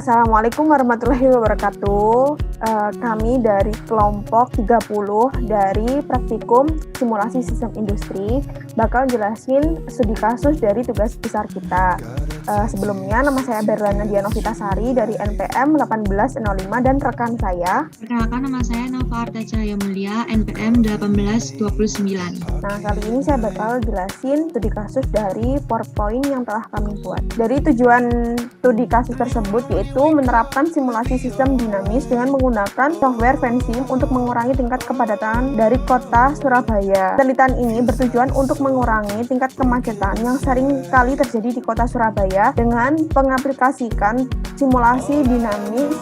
Assalamualaikum warahmatullahi wabarakatuh. Kami dari kelompok 30 dari Praktikum Simulasi Sistem Industri bakal jelasin studi kasus dari tugas besar kita. Sebelumnya, nama saya Berlana Dianovitasari dari NPM 1805 dan rekan saya. Perkenalkan, nama saya Nova Arta Cahaya Mulia, NPM 1829. Nah, kali ini saya bakal jelasin studi kasus dari PowerPoint yang telah kami buat. Dari tujuan studi kasus tersebut yaitu menerapkan simulasi sistem dinamis dengan menggunakan software Vensim untuk mengurangi tingkat kepadatan dari kota Surabaya. Penelitian ini bertujuan untuk mengurangi tingkat kemacetan yang sering kali terjadi di kota Surabaya dengan mengaplikasikan simulasi dinamis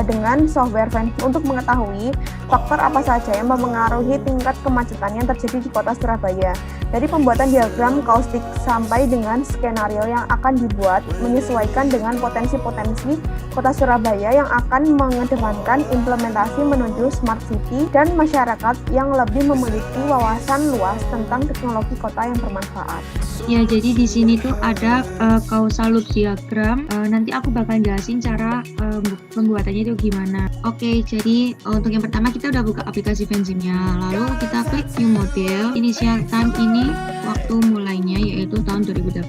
dengan software Vensim untuk mengetahui faktor apa saja yang mempengaruhi tingkat kemacetan yang terjadi di kota Surabaya. Dari pembuatan diagram kaustik sampai dengan skenario yang akan dibuat menyesuaikan dengan potensi-potensi kota Surabaya yang akan mengedepankan implementasi menuju smart city dan masyarakat yang lebih memiliki wawasan luas tentang teknologi kota yang bermanfaat. Ya, jadi di sini tuh ada causal loop diagram. Nanti aku bakal jelasin cara pembuatannya itu gimana. Oke, jadi untuk yang pertama kita udah buka aplikasi Vensimnya. Lalu kita klik new model. Initial time ini waktu mulainya yaitu tahun 2018.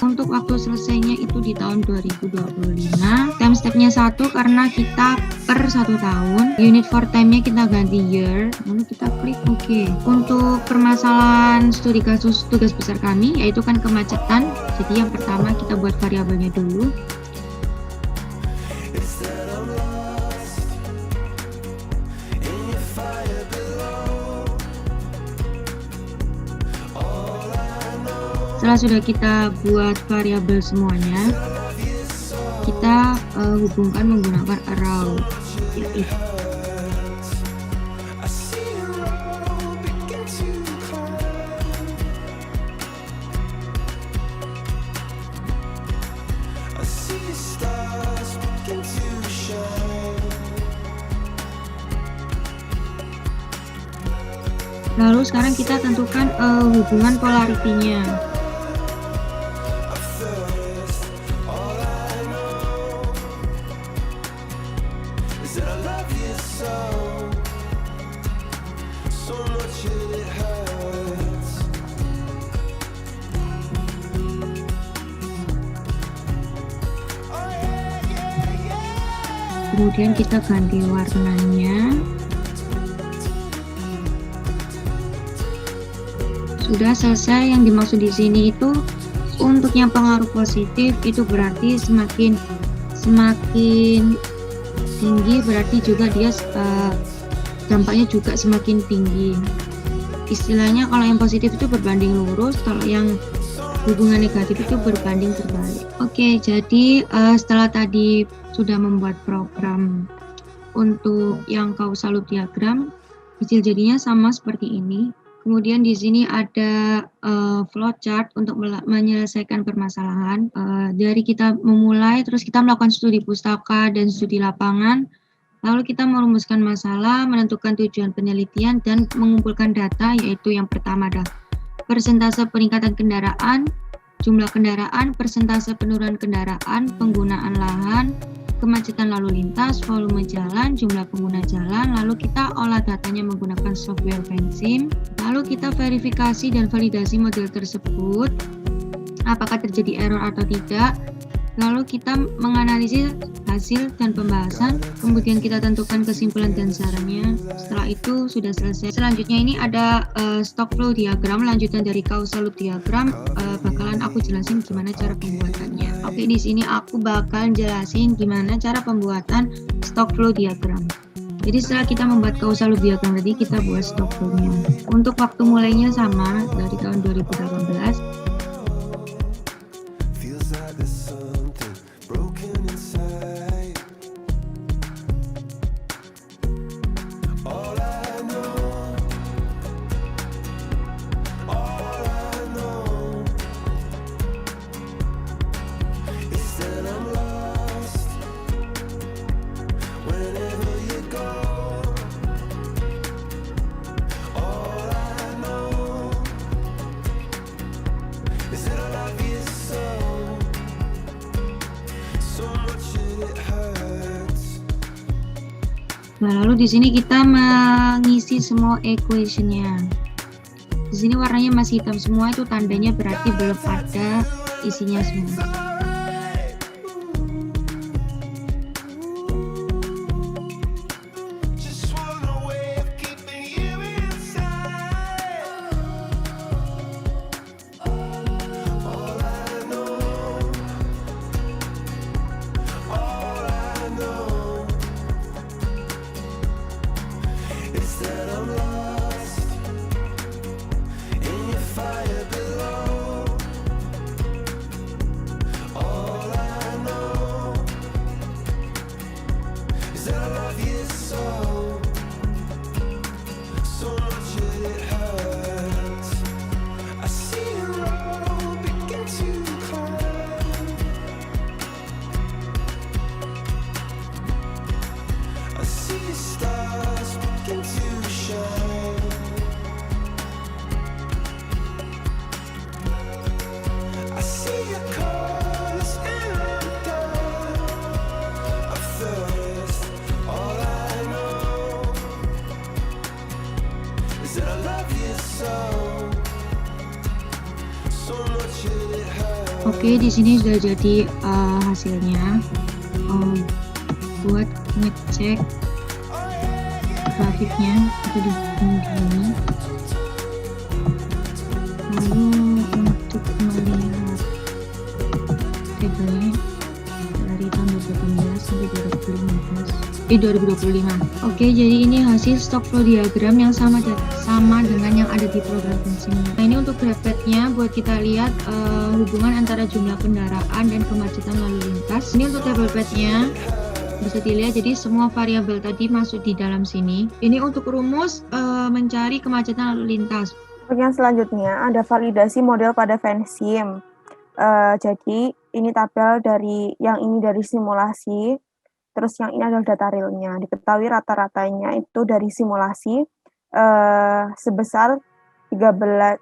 Untuk waktu selesainya itu di tahun 2025. Time stepnya 1 karena kita per 1 tahun. Unit for time-nya kita ganti year. Lalu kita klik OK. Untuk permasalahan studi kasus tugas besar kami yaitu kan kemacetan. Jadi yang pertama kita buat variabelnya dulu. Setelah sudah kita buat variabel semuanya, kita hubungkan menggunakan arrow, ya if. Lalu sekarang kita tentukan hubungan polaritinya. Kemudian kita ganti warnanya. Sudah selesai. Yang dimaksud di sini itu untuk yang pengaruh positif itu berarti semakin tinggi, berarti juga dia dampaknya juga semakin tinggi. Istilahnya kalau yang positif itu berbanding lurus, kalau yang hubungan negatif itu berbanding terbalik. Oke, jadi setelah tadi sudah membuat program untuk yang causal loop diagram, hasil jadinya sama seperti ini. Kemudian di sini ada flowchart untuk menyelesaikan permasalahan. Dari kita memulai, terus kita melakukan studi pustaka dan studi lapangan, lalu kita merumuskan masalah, menentukan tujuan penelitian, dan mengumpulkan data, yaitu yang pertama adalah persentase peningkatan kendaraan, jumlah kendaraan, persentase penurunan kendaraan, penggunaan lahan, kemacetan lalu lintas, volume jalan, jumlah pengguna jalan, lalu kita olah datanya menggunakan software Vensim, lalu kita verifikasi dan validasi model tersebut, apakah terjadi error atau tidak, lalu kita menganalisis hasil dan pembahasan, kemudian kita tentukan kesimpulan dan sarannya. Setelah itu sudah selesai. Selanjutnya ini ada stock flow diagram, lanjutan dari causal loop diagram. Bakalan aku jelasin gimana cara pembuatannya. Oke, di sini aku bakal jelasin gimana cara pembuatan stock flow diagram. Jadi setelah kita membuat causal loop diagram tadi, kita buat stock flow-nya. Untuk waktu mulainya sama dari tahun 2018. Nah, lalu di sini kita mengisi semua equation-nya. Di sini warnanya masih hitam semua, itu tandanya berarti belum ada isinya semua. Oke, di sini sudah jadi hasilnya. Buat ngecek grafiknya itu di sini. Lalu untuk melihat tabelnya dari tahun 2018 sampai 2025. Oke, jadi ini hasil stock flow diagram yang sama dengan yang ada di program Pensim. Nah, ini untuk grafiknya buat kita lihat hubungan antara jumlah kendaraan dan kemacetan lalu lintas. Ini untuk table plate-nya bisa dilihat, jadi semua variabel tadi masuk di dalam sini. Ini untuk rumus mencari kemacetan lalu lintas. Yang selanjutnya ada validasi model pada Pensim. Jadi ini tabel dari simulasi, terus yang ini adalah data realnya. Diketahui rata-ratanya itu dari simulasi sebesar 132.000.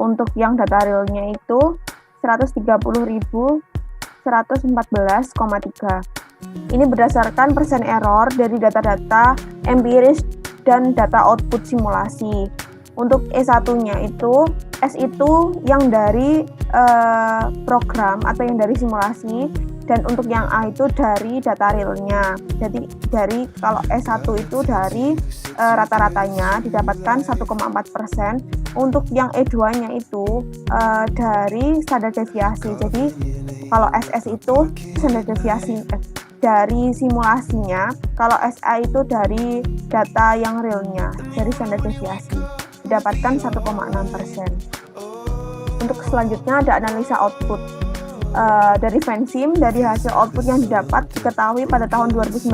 Untuk yang data realnya itu 130.114,3. Ini berdasarkan persen error dari data-data empiris dan data output simulasi. Untuk E1-nya itu, S itu yang dari program atau yang dari simulasi, dan untuk yang A itu dari data realnya. Jadi kalau S1 itu dari rata-ratanya didapatkan 1,4%. Untuk yang E2-nya itu dari standar deviasi. Jadi kalau SS itu standar deviasi dari simulasinya, kalau SA itu dari data yang realnya, dari standar deviasi, didapatkan 1,6%. Untuk selanjutnya ada analisa output. Dari Pensim, dari hasil output yang didapat diketahui pada tahun 2019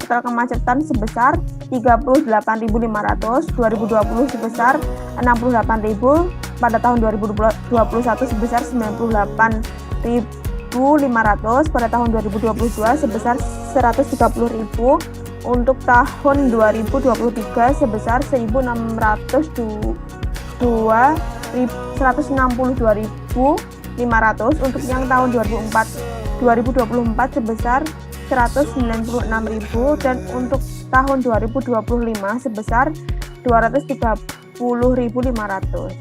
total kemacetan sebesar 38.500, 2020 sebesar 68.000, pada tahun 2021 sebesar 98.500, pada tahun 2022 sebesar 130.000, untuk tahun 2023 sebesar 162.500, untuk yang tahun 2024 sebesar 196.000, dan untuk tahun 2025 sebesar 230.500.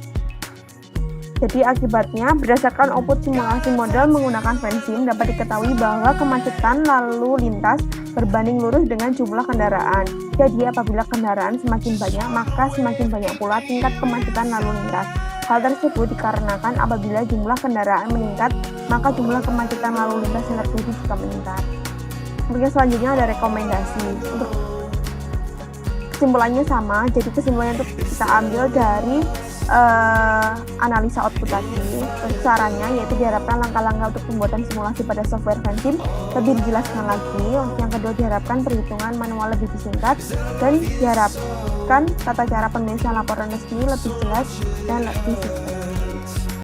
Jadi akibatnya berdasarkan output simulasi model menggunakan Pensim dapat diketahui bahwa kemacetan lalu lintas berbanding lurus dengan jumlah kendaraan. Jadi apabila kendaraan semakin banyak, maka semakin banyak pula tingkat kemacetan lalu lintas. Hal tersebut dikarenakan apabila jumlah kendaraan meningkat, maka jumlah kemacetan lalu lintas yang terjadi juga meningkat. Kemudian selanjutnya ada rekomendasi. Untuk kesimpulannya sama, jadi kesimpulannya untuk kita ambil dari analisa output tadi. Untuk caranya yaitu diharapkan langkah-langkah untuk pembuatan simulasi pada software Pensim lebih dijelaskan lagi. Untuk yang kedua diharapkan perhitungan manual lebih disingkat, dan diharapkan tata cara penulisan laporan resmi lebih jelas dan lebih sistematis.